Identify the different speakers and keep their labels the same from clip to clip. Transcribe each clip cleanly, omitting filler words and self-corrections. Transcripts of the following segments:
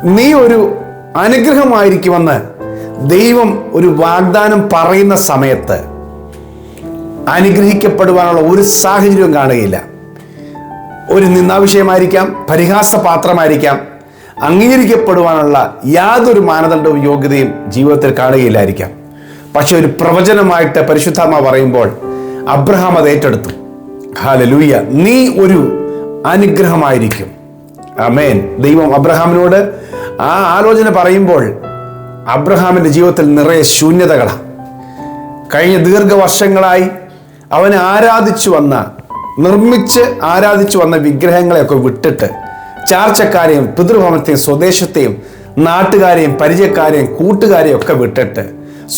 Speaker 1: നീ ഒരു അനുഗ്രഹമായിരിക്കുമെന്ന് ദൈവം ഒരു വാഗ്ദാനം പറയുന്ന സമയത്ത് അനുഗ്രഹിക്കപ്പെടുവാനുള്ള ഒരു സാഹചര്യവും കാണുകയില്ല. ഒരു നിന്ദാവിഷയമായിരിക്കാം, പരിഹാസപാത്രമായിരിക്കാം, അംഗീകരിക്കപ്പെടുവാനുള്ള യാതൊരു മാനദണ്ഡവും യോഗ്യതയും ജീവിതത്തിൽ കാണുകയില്ലായിരിക്കാം. പക്ഷെ ഒരു പ്രവചനമായിട്ട് പരിശുദ്ധാത്മാവ് പറയുമ്പോൾ അബ്രഹാം അത് ഏറ്റെടുത്തു. ഹല്ലേലൂയ, നീ ഒരു അനുഗ്രഹമായിരിക്കും. ആമേൻ. ദൈവം അബ്രഹാമിനോട് ആ ആലോചന പറയുമ്പോൾ അബ്രഹാമിൻ്റെ ജീവിതത്തിൽ നിറയെ ശൂന്യതകളാണ്. കഴിഞ്ഞ ദീർഘവർഷങ്ങളായി അവനെ നിർമ്മിച്ച് ആരാധിച്ചു വന്ന വിഗ്രഹങ്ങളെയൊക്കെ വിട്ടിട്ട് ചാർച്ചക്കാരെയും പിതൃഭവനത്തെയും സ്വദേശത്തെയും നാട്ടുകാരെയും പരിചയക്കാരെയും കൂട്ടുകാരെയും ഒക്കെ വിട്ടിട്ട്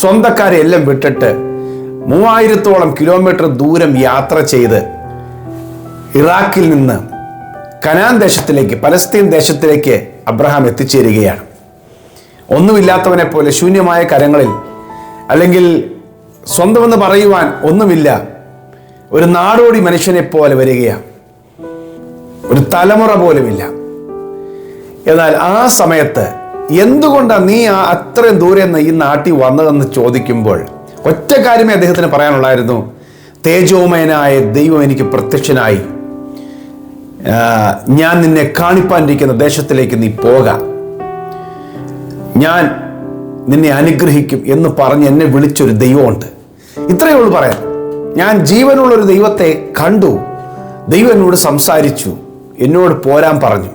Speaker 1: സ്വന്തക്കാരെ എല്ലാം വിട്ടിട്ട് 3000-ഓളം കിലോമീറ്റർ ദൂരം യാത്ര ചെയ്ത് ഇറാഖിൽ നിന്ന് കനാൻ ദേശത്തിലേക്ക്, പലസ്തീൻ ദേശത്തിലേക്ക് അബ്രഹാം എത്തിച്ചേരുകയാണ്. ഒന്നുമില്ലാത്തവനെ പോലെ ശൂന്യമായ കരങ്ങളിൽ, അല്ലെങ്കിൽ സ്വന്തമെന്ന് പറയുവാൻ ഒന്നുമില്ല, ഒരു നാടോടി മനുഷ്യനെ പോലെ വരികയാണ്. ഒരു തലമുറ പോലുമില്ല. എന്നാൽ ആ സമയത്ത് എന്തുകൊണ്ടാണ് നീ അത്രയും ദൂരെ നിന്ന് ഈ നാട്ടിൽ വന്നതെന്ന് ചോദിക്കുമ്പോൾ ഒറ്റ കാര്യമേ അദ്ദേഹത്തിന് പറയാനുള്ളായിരുന്നു. തേജോമയനായ ദൈവം എനിക്ക് പ്രത്യക്ഷനായി, ഞാൻ നിന്നെ കാണിപ്പാനിരിക്കുന്ന ദേശത്തിലേക്ക് നീ പോകാം, ഞാൻ നിന്നെ അനുഗ്രഹിക്കും എന്ന് പറഞ്ഞ് എന്നെ വിളിച്ചൊരു ദൈവമുണ്ട്. ഇത്രയേ ഉള്ളൂ പറയാൻ. ഞാൻ ജീവനുള്ളൊരു ദൈവത്തെ കണ്ടു, ദൈവം എന്നോട് സംസാരിച്ചു, എന്നോട് പോരാൻ പറഞ്ഞു.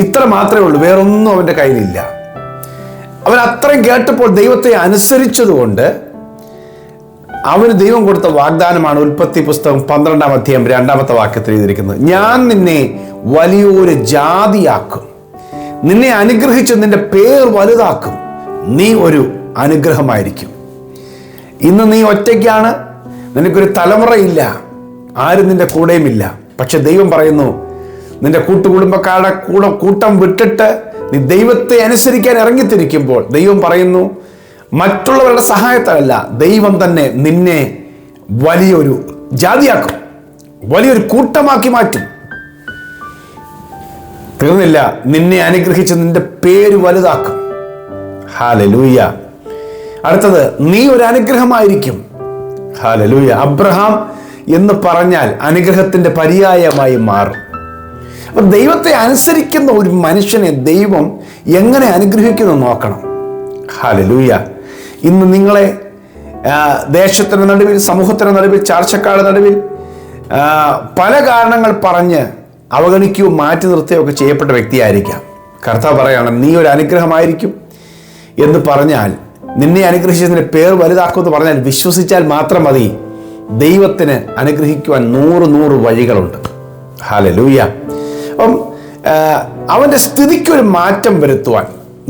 Speaker 1: ഇത്ര മാത്രമേ ഉള്ളൂ, വേറൊന്നും അവൻ്റെ കയ്യിലില്ല. അവൻ അത്രയും കേട്ടപ്പോൾ ദൈവത്തെ അനുസരിച്ചതുകൊണ്ട് അവന് ദൈവം കൊടുത്ത വാഗ്ദാനമാണ് ഉൽപ്പത്തി പുസ്തകം 12-ാം അധ്യായം 2-ാമത്തെ വാക്യത്തിൽ എഴുതിയിരിക്കുന്നത്. ഞാൻ നിന്നെ വലിയൊരു ജാതിയാക്കും, നിന്നെ അനുഗ്രഹിച്ച് നിന്റെ പേർ വലുതാക്കും, നീ ഒരു അനുഗ്രഹമായിരിക്കും. ഇന്ന് നീ ഒറ്റയ്ക്കാണ്, നിനക്കൊരു തലമുറയില്ല, ആരും നിന്റെ കൂടെയുമില്ല. പക്ഷെ ദൈവം പറയുന്നു, നിന്റെ കൂട്ടുകുടുംബക്കാരുടെ കൂട്ടം വിട്ടിട്ട് നീ ദൈവത്തെ അനുസരിക്കാൻ ഇറങ്ങിത്തിരിക്കുമ്പോൾ ദൈവം പറയുന്നു, മറ്റുള്ളവരുടെ സഹായത്താലല്ല, ദൈവം തന്നെ നിന്നെ വലിയൊരു ജാതിയാക്കും, വലിയൊരു കൂട്ടമാക്കി മാറ്റും. തീർന്നില്ല, നിന്നെ അനുഗ്രഹിച്ച് നിന്റെ പേര് വലുതാക്കും. ഹല്ലേലൂയ. അടുത്തത്, നീ ഒരു അനുഗ്രഹമായിരിക്കും. ഹല്ലേലൂയ. അബ്രഹാം എന്ന് പറഞ്ഞാൽ അനുഗ്രഹത്തിന്റെ പര്യായമായി മാറും. അപ്പൊ ദൈവത്തെ അനുസരിക്കുന്ന ഒരു മനുഷ്യനെ ദൈവം എങ്ങനെ അനുഗ്രഹിക്കുന്നു നോക്കണം. ഹല്ലേലൂയ. ഇന്ന് നിങ്ങളെ ദേശത്തിന് നടുവിൽ, സമൂഹത്തിന് നടുവിൽ, ചാർച്ചക്കാരുടെ നടുവിൽ പല കാരണങ്ങൾ പറഞ്ഞ് അവഗണിക്കുകയും മാറ്റി നിർത്തുകയൊക്കെ ചെയ്യപ്പെട്ട വ്യക്തിയായിരിക്കാം. കർത്താവ് പറയാണ്, നീ ഒരു അനുഗ്രഹമായിരിക്കും എന്ന് പറഞ്ഞാൽ, നിന്നെ അനുഗ്രഹിച്ചതിന്റെ പേർ വലുതാക്കുമെന്ന് പറഞ്ഞാൽ വിശ്വസിച്ചാൽ മാത്രം മതി. ദൈവത്തിന് അനുഗ്രഹിക്കുവാൻ 100 വഴികളുണ്ട്. ഹല്ലേലൂയ. അപ്പം അവൻ്റെ സ്ഥിതിക്കൊരു മാറ്റം വരുത്തുവാൻ,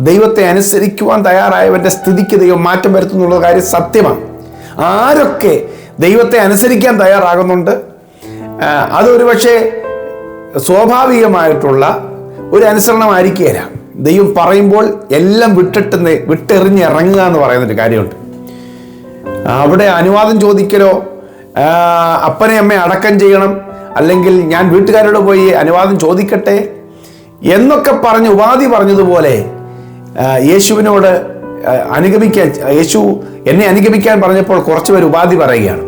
Speaker 1: ദൈവത്തെ അനുസരിക്കുവാൻ തയ്യാറായവൻ്റെ സ്ഥിതിക്ക് ദൈവം മാറ്റം വരുത്തുന്നുള്ള കാര്യം സത്യമാണ്. ആരൊക്കെ ദൈവത്തെ അനുസരിക്കാൻ തയ്യാറാകുന്നുണ്ട്, അതൊരു പക്ഷേ സ്വാഭാവികമായിട്ടുള്ള ഒരു അനുസരണമായിരിക്കുകയില്ല. ദൈവം പറയുമ്പോൾ എല്ലാം വിട്ടെറിഞ്ഞ് ഇറങ്ങുക എന്ന് പറയുന്നൊരു കാര്യമുണ്ട്. അവിടെ അനുവാദം ചോദിക്കലോ, അപ്പനെ അമ്മയെ അടക്കം ചെയ്യണം, അല്ലെങ്കിൽ ഞാൻ വീട്ടുകാരോട് പോയി അനുവാദം ചോദിക്കട്ടെ എന്നൊക്കെ പറഞ്ഞ് ഉപാധി പറഞ്ഞതുപോലെ യേശുവിനോട് യേശു എന്നെ അനുഗമിക്കാൻ പറഞ്ഞപ്പോൾ കുറച്ച് പേർ ഉപാധി പറയുകയാണ്.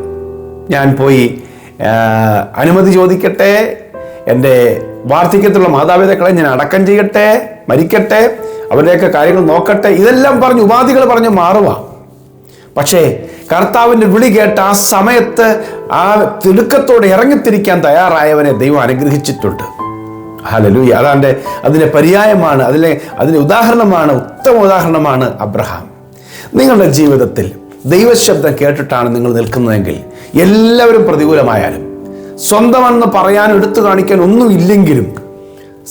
Speaker 1: ഞാൻ പോയി അനുമതി ചോദിക്കട്ടെ, എൻ്റെ വാർദ്ധക്യത്തിലുള്ള മാതാപിതാക്കളെ ഞാൻ അടക്കം ചെയ്യട്ടെ, മരിക്കട്ടെ, അവരുടെയൊക്കെ കാര്യങ്ങൾ നോക്കട്ടെ, ഇതെല്ലാം പറഞ്ഞ് ഉപാധികൾ പറഞ്ഞ് മാറുക. പക്ഷേ കർത്താവിൻ്റെ വിളി കേട്ട ആ സമയത്ത് ആ തിടുക്കത്തോടെ ഇറങ്ങിത്തിരിക്കാൻ തയ്യാറായവനെ ദൈവം അനുഗ്രഹിച്ചിട്ടുണ്ട്. ഹല്ലേലൂയ. അതിൻ്റെ പര്യായമാണ്, അതിൻ്റെ ഉദാഹരണമാണ്, ഉത്തമ ഉദാഹരണമാണ് അബ്രഹാം. നിങ്ങളുടെ ജീവിതത്തിൽ ദൈവശബ്ദം കേട്ടിട്ടാണ് നിങ്ങൾ നിൽക്കുന്നതെങ്കിൽ, എല്ലാവരും പ്രതികൂലമായാലും, സ്വന്തമെന്ന് പറയാൻ എടുത്തു കാണിക്കാൻ ഒന്നുമില്ലെങ്കിലും,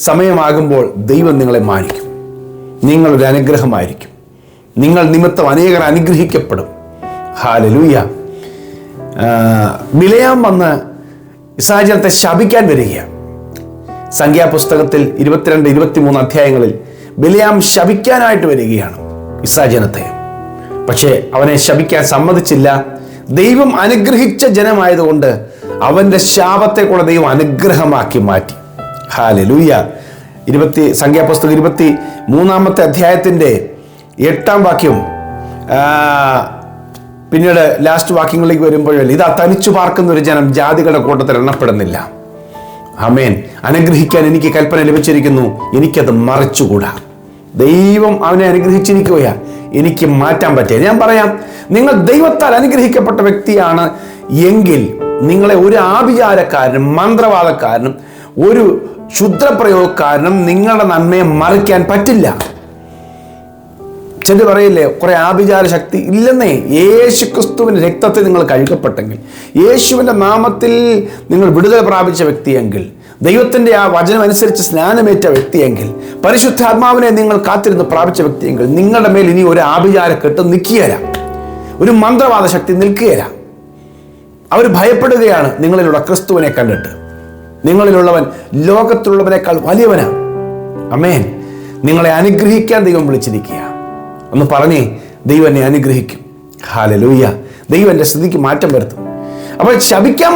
Speaker 1: സമയമാകുമ്പോൾ ദൈവം നിങ്ങളെ മാനിക്കും. നിങ്ങളൊരു അനുഗ്രഹമായിരിക്കും. നിങ്ങൾ നിമിത്തം അനേകർ അനുഗ്രഹിക്കപ്പെടും. ഹല്ലേലൂയ. ബിലെയാം വന്ന് ഇസ്രായേൽ ജനത്തെ ശപിക്കാൻ വരികയാണ്. സംഖ്യാപുസ്തകത്തിൽ 22-23 അധ്യായങ്ങളിൽ ബിലെയാം ശപിക്കാനായിട്ട് വരികയാണ് ഇസ്രായേൽ ജനത്തെ. പക്ഷേ അവനെ ശപിക്കാൻ സമ്മതിച്ചില്ല. ദൈവം അനുഗ്രഹിച്ച ജനമായതുകൊണ്ട് അവൻ്റെ ശാപത്തെ കൂടെ ദൈവം അനുഗ്രഹമാക്കി മാറ്റി. ഹല്ലേലൂയ. സംഖ്യാപുസ്തകം 23 അധ്യായത്തിൻ്റെ 8 വാക്യം, പിന്നീട് ലാസ്റ്റ് വാക്യങ്ങളിലേക്ക് വരുമ്പോഴേ, ഇതാ തനിച്ചു പാർക്കുന്ന ഒരു ജനം ജാതികളുടെ കൂട്ടത്തിൽ എണ്ണപ്പെടുന്നില്ല. ആമേൻ. അനുഗ്രഹിക്കാൻ എനിക്ക് കൽപ്പന ലഭിച്ചിരിക്കുന്നു, എനിക്കത് മറിച്ചുകൂടാ. ദൈവം അവനെ അനുഗ്രഹിച്ചിരിക്കുകയാ, എനിക്ക് മാറ്റാൻ പറ്റിയ. ഞാൻ പറയാം, നിങ്ങൾ ദൈവത്താൽ അനുഗ്രഹിക്കപ്പെട്ട വ്യക്തിയാണ് എങ്കിൽ നിങ്ങളെ ഒരു ആഭിചാരക്കാരനും മന്ത്രവാദക്കാരനും ഒരു ക്ഷുദ്രപ്രയോഗക്കാരനും നിങ്ങളുടെ നന്മയെ മറിക്കാൻ പറ്റില്ല. ചെന്ന് പറയില്ലേ, കുറെ ആഭിചാര ശക്തി ഇല്ലെന്നേ. യേശു ക്രിസ്തുവിൻ്റെ രക്തത്തിൽ നിങ്ങൾ കഴുകപ്പെട്ടെങ്കിൽ, യേശുവിൻ്റെ നാമത്തിൽ നിങ്ങൾ വിടുതൽ പ്രാപിച്ച വ്യക്തിയെങ്കിൽ, ദൈവത്തിൻ്റെ ആ വചനം അനുസരിച്ച് സ്നാനമേറ്റ വ്യക്തിയെങ്കിൽ, പരിശുദ്ധാത്മാവിനെ നിങ്ങൾ കാത്തിരുന്ന് പ്രാപിച്ച വ്യക്തിയെങ്കിൽ, നിങ്ങളുടെ മേൽ ഇനി ഒരു ആഭിചാര കെട്ട് നിൽക്കുകയില്ല, ഒരു മന്ത്രവാദ ശക്തി നിൽക്കുകയില്ല. അവർ ഭയപ്പെടുകയാണ് നിങ്ങളിലുള്ള ക്രിസ്തുവിനെ കണ്ടിട്ട്. നിങ്ങളിലുള്ളവൻ ലോകത്തിലുള്ളവനേക്കാൾ വലിയവനാണ്. ആമേൻ. നിങ്ങളെ അനുഗ്രഹിക്കാൻ ദൈവം വിളിച്ചിരിക്കുക. ഒന്ന് പറഞ്ഞേ, ദൈവം എന്നെ അനുഗ്രഹിക്കും. ഹല്ലേലൂയ. ദൈവം എൻ്റെ സ്ഥിതിക്ക് മാറ്റം വരുത്തും. അപ്പോൾ ശപിക്കാൻ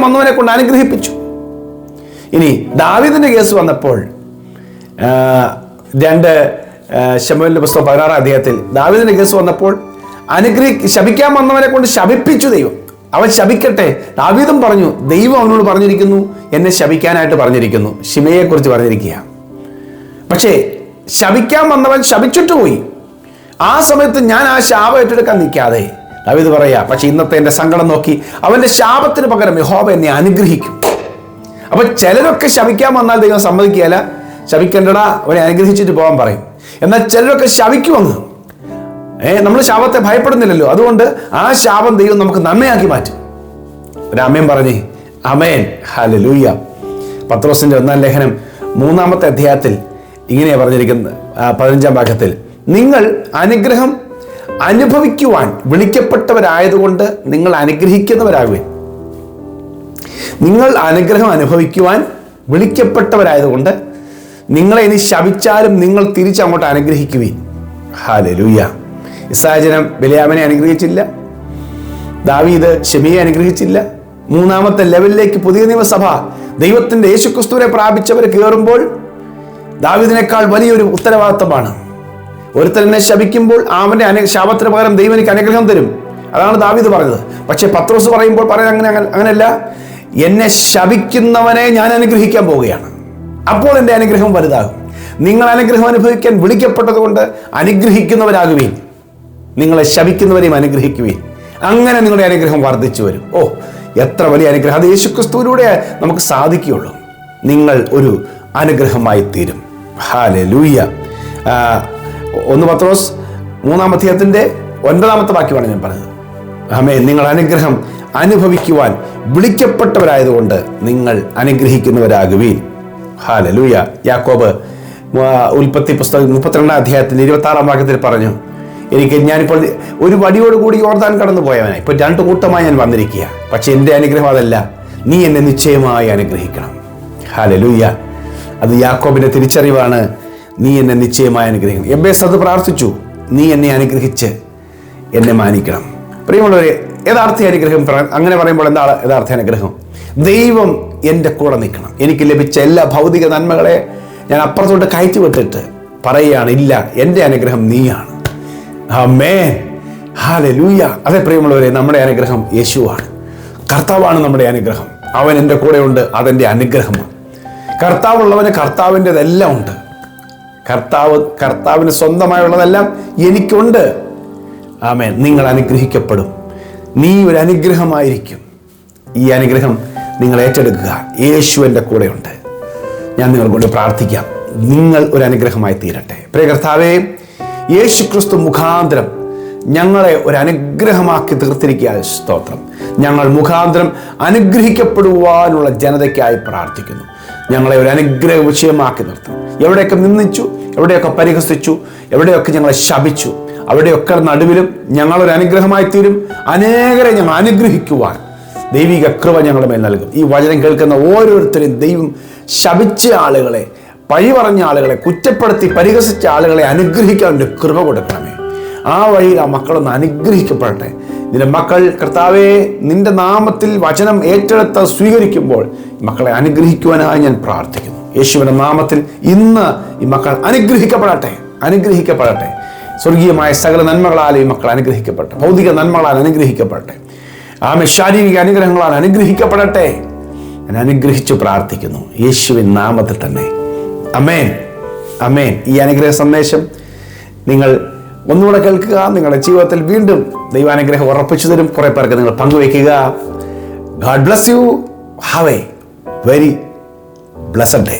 Speaker 1: വന്നവനെ കൊണ്ട് അനുഗ്രഹിപ്പിച്ചു. ഇനി ദാവീദിന്റെ കേസ് വന്നപ്പോൾ 2 ശമൂവേലിന്റെ പുസ്തകം 16 അധ്യായത്തിൽ ദാവീദിന്റെ കേസ് വന്നപ്പോൾ ശപിക്കാൻ വന്നവനെ കൊണ്ട് ശപിപ്പിച്ചു ദൈവം. അവൻ ശപിക്കട്ടെ. ദാവീദും പറഞ്ഞു, ദൈവം അവനോട് പറഞ്ഞിരിക്കുന്നു, എന്നെ ശപിക്കാനായിട്ട് പറഞ്ഞിരിക്കുന്നു. ശിമെയെ കുറിച്ച് പറഞ്ഞിരിക്കുക. പക്ഷേ ശപിക്കാൻ വന്നവൻ ശപിച്ചിട്ട് പോയി. ആ സമയത്ത് ഞാൻ ആ ശാപം ഏറ്റെടുക്കാൻ നിൽക്കാതെ ദാവീദ് പറയാ, പക്ഷെ ഇന്നത്തെ എൻ്റെ സങ്കടം നോക്കി അവൻ്റെ ശാപത്തിന് പകരം യഹോവ എന്നെ അനുഗ്രഹിക്കും. അപ്പൊ ചിലരൊക്കെ ശപിക്കാൻ വന്നാൽ ദൈവം സമ്മതിക്കുകയല്ല, ശപിക്കണ്ടടാ, അവനെ അനുഗ്രഹിച്ചിട്ട് പോകാൻ പറയും. എന്നാൽ ചിലരൊക്കെ ശപിക്കുമെന്ന്. നമ്മൾ ശാപത്തെ ഭയപ്പെടുന്നില്ലല്ലോ, അതുകൊണ്ട് ആ ശാപം ദൈവം നമുക്ക് നന്മയാക്കി മാറ്റും. ഒരു അമേൻ പറഞ്ഞേ. അമേൻ. ഹല്ലേലൂയ. പത്രോസിന്റെ 1-ാം ലേഖനം 3-ാമത്തെ അധ്യായത്തിൽ ഇങ്ങനെയാണ് പറഞ്ഞിരിക്കുന്നത്, 15-ാം വാക്യത്തിൽ, നിങ്ങൾ അനുഗ്രഹം അനുഭവിക്കുവാൻ വിളിക്കപ്പെട്ടവരായതുകൊണ്ട് നിങ്ങൾ അനുഗ്രഹിക്കുന്നവരാകുവിൻ. നിങ്ങൾ അനുഗ്രഹം അനുഭവിക്കുവാൻ വിളിക്കപ്പെട്ടവരായതുകൊണ്ട് നിങ്ങളെ ഇനി ശപിച്ചാലും നിങ്ങൾ തിരിച്ചങ്ങോട്ട് അനുഗ്രഹിക്കുവിൻ. ഹല്ലേലൂയ. ഇസ്രായേൽ ജനം ബിലെയാമിനെ അനുഗ്രഹിച്ചില്ല, ദാവീദ് ശിമെയെ അനുഗ്രഹിച്ചില്ല. 3-ാമത്തെ ലെവലിലേക്ക് പുതിയ നിയമസഭ ദൈവത്തിന്റെ യേശുക്രിസ്തുവിനെ പ്രാപിച്ചവർ കയറുമ്പോൾ ദാവീദിനേക്കാൾ വലിയൊരു ഉത്തരവാദിത്തമാണ്. ഒരുത്തനെ ശപിക്കുമ്പോൾ അവന്റെ ശാപത്തിന് പകരം ദൈവം എനിക്ക് അനുഗ്രഹം തരും. അതാണ് ദാവീദ് പറഞ്ഞത്. പക്ഷെ പത്രോസ് പറയുമ്പോൾ അങ്ങനെയല്ല, എന്നെ ശപിക്കുന്നവനെ ഞാൻ അനുഗ്രഹിക്കാൻ പോവുകയാണ്, അപ്പോൾ എൻ്റെ അനുഗ്രഹം വലുതാകും. നിങ്ങൾ അനുഗ്രഹം അനുഭവിക്കാൻ വിളിക്കപ്പെട്ടത് കൊണ്ട് അനുഗ്രഹിക്കുന്നവരാകുവീൻ, നിങ്ങളെ ശപിക്കുന്നവരെയും അനുഗ്രഹിക്കുവീൻ. അങ്ങനെ നിങ്ങളുടെ അനുഗ്രഹം വർദ്ധിച്ചു വരും. ഓ, എത്ര വലിയ അനുഗ്രഹം! അത് യേശുക്രിസ്തുവിലൂടെ നമുക്ക് സാധിക്കുകയുള്ളൂ. നിങ്ങൾ ഒരു അനുഗ്രഹമായി തീരും. ഹല്ലേലൂയ. 1 പത്രോസ് 3-ാം അധ്യായത്തിന്റെ 9-ാമത്തെ വാക്യമാണ് ഞാൻ പറഞ്ഞത്. ആമേൻ. നിങ്ങൾ അനുഗ്രഹം അനുഭവിക്കുവാൻ വിളിക്കപ്പെട്ടവരായതുകൊണ്ട് നിങ്ങൾ അനുഗ്രഹിക്കുന്നവരാകുവീൻ. ഹല്ലേലൂയ. യാക്കോബ് ഉൽപ്പത്തി പുസ്തകം 32-ാം അധ്യായത്തിൽ 26-ാം വാക്യത്തിൽ പറഞ്ഞു, ഞാനിപ്പോൾ ഒരു വടിയോടുകൂടി യോർദാൻ കടന്നു പോയവനായി, ഇപ്പോൾ 2 കൂട്ടമായി ഞാൻ വന്നിരിക്കുക. പക്ഷെ എൻ്റെ അനുഗ്രഹം അതല്ല, നീ എന്നെ നിശ്ചയമായി അനുഗ്രഹിക്കണം. ഹല്ലേലൂയ. അത് യാക്കോബിന്റെ തിരിച്ചറിവാണ്, നീ എന്നെ നിശ്ചയമായി അനുഗ്രഹിക്കണം. എബ്ബേസ് അത് പ്രാർത്ഥിച്ചു, നീ എന്നെ അനുഗ്രഹിച്ച് എന്നെ മാനിക്കണം. പ്രിയമുള്ളവരെ, യഥാർത്ഥ അനുഗ്രഹം അങ്ങനെ പറയുമ്പോൾ എന്താണ് യഥാർത്ഥ അനുഗ്രഹം? ദൈവം എൻ്റെ കൂടെ നിൽക്കണം. എനിക്ക് ലഭിച്ച എല്ലാ ഭൗതിക നന്മകളെ ഞാൻ അപ്പുറത്തോട്ട് കയറ്റി വിട്ടിട്ട് പറയുകയാണ്, ഇല്ല, എൻ്റെ അനുഗ്രഹം നീയാണ്. ആമേൻ. ഹല്ലേലൂയ. അതേ പ്രിയമുള്ളവരെ, നമ്മുടെ അനുഗ്രഹം യേശുവാണ്. കർത്താവാണ് നമ്മുടെ അനുഗ്രഹം. അവൻ എൻ്റെ കൂടെ ഉണ്ട്, അതെൻ്റെ അനുഗ്രഹമാണ്. കർത്താവുള്ളവന് കർത്താവിൻ്റെതെല്ലാം ഉണ്ട്. കർത്താവിന് സ്വന്തമായുള്ളതെല്ലാം എനിക്കുണ്ട്. ആമേൻ. നിങ്ങൾ അനുഗ്രഹിക്കപ്പെടും. നീ ഒരു അനുഗ്രഹമായിരിക്കും. ഈ അനുഗ്രഹം നിങ്ങൾ ഏറ്റെടുക്കുക. യേശു എൻ്റെ കൂടെയുണ്ട്. ഞാൻ നിങ്ങളോട് പ്രാർത്ഥിക്കാം, നിങ്ങൾ ഒരു അനുഗ്രഹമായി തീരട്ടെ. പ്രിയ കർത്താവേ, യേശു ക്രിസ്തു മുഖാന്തരം ഞങ്ങളെ ഒരു അനുഗ്രഹമാക്കി തീർത്തിരിക്കുക. സ്തോത്രം. ഞങ്ങൾ മുഖാന്തരം അനുഗ്രഹിക്കപ്പെടുവാനുള്ള ജനതയ്ക്കായി പ്രാർത്ഥിക്കുന്നു. ഞങ്ങളെ ഒരു അനുഗ്രഹ വിഷയമാക്കി നിർത്തും. എവിടെയൊക്കെ നിന്ദിച്ചു, എവിടെയൊക്കെ പരിഹസിച്ചു, എവിടെയൊക്കെ ഞങ്ങളെ ശപിച്ചു, അവിടെയൊക്കെ നടുവിലും ഞങ്ങളൊരു അനുഗ്രഹമായി തീരും. അനേകരെ ഞങ്ങൾ അനുഗ്രഹിക്കുവാൻ ദൈവിക കൃപ ഞങ്ങളുടെ മേൽ നൽകും. ഈ വചനം കേൾക്കുന്ന ഓരോരുത്തരും ദൈവം ശപിച്ച ആളുകളെ, പഴി പറഞ്ഞ ആളുകളെ, കുറ്റപ്പെടുത്തി പരിഹസിച്ച ആളുകളെ അനുഗ്രഹിക്കാൻ ഒരു കൃപ കൊടുക്കണമേ. ആ വഴിയിൽ ആ മക്കളൊന്ന് അനുഗ്രഹിക്കപ്പെടട്ടെ. നിന്റെ മക്കൾ കർത്താവേ, നിന്റെ നാമത്തിൽ വചനം ഏറ്റെടുത്ത് സ്വീകരിക്കുമ്പോൾ മക്കളെ അനുഗ്രഹിക്കുവാനായി ഞാൻ പ്രാർത്ഥിക്കുന്നു. യേശുവിൻ്റെ നാമത്തിൽ ഇന്ന് ഈ മക്കൾ അനുഗ്രഹിക്കപ്പെടട്ടെ. സ്വർഗീയമായ സകല നന്മകളാൽ ഈ മക്കൾ അനുഗ്രഹിക്കപ്പെടട്ടെ. ഭൗതിക നന്മകളാൽ അനുഗ്രഹിക്കപ്പെടട്ടെ. ശാരീരിക അനുഗ്രഹങ്ങളാൽ അനുഗ്രഹിക്കപ്പെടട്ടെ. ഞാൻ അനുഗ്രഹിച്ചു പ്രാർത്ഥിക്കുന്നു യേശുവിൻ നാമത്തിൽ തന്നെ. ആമേൻ, ആമേൻ. ഈ അനുഗ്രഹ സന്ദേശം നിങ്ങൾ ഒന്നുകൂടെ കേൾക്കുക. നിങ്ങളുടെ ജീവിതത്തിൽ വീണ്ടും ദൈവാനുഗ്രഹം ഉറപ്പിച്ചു തരും. കുറേ പേർക്ക് നിങ്ങൾ പങ്കുവയ്ക്കുക. God bless you. Have a very blessed day.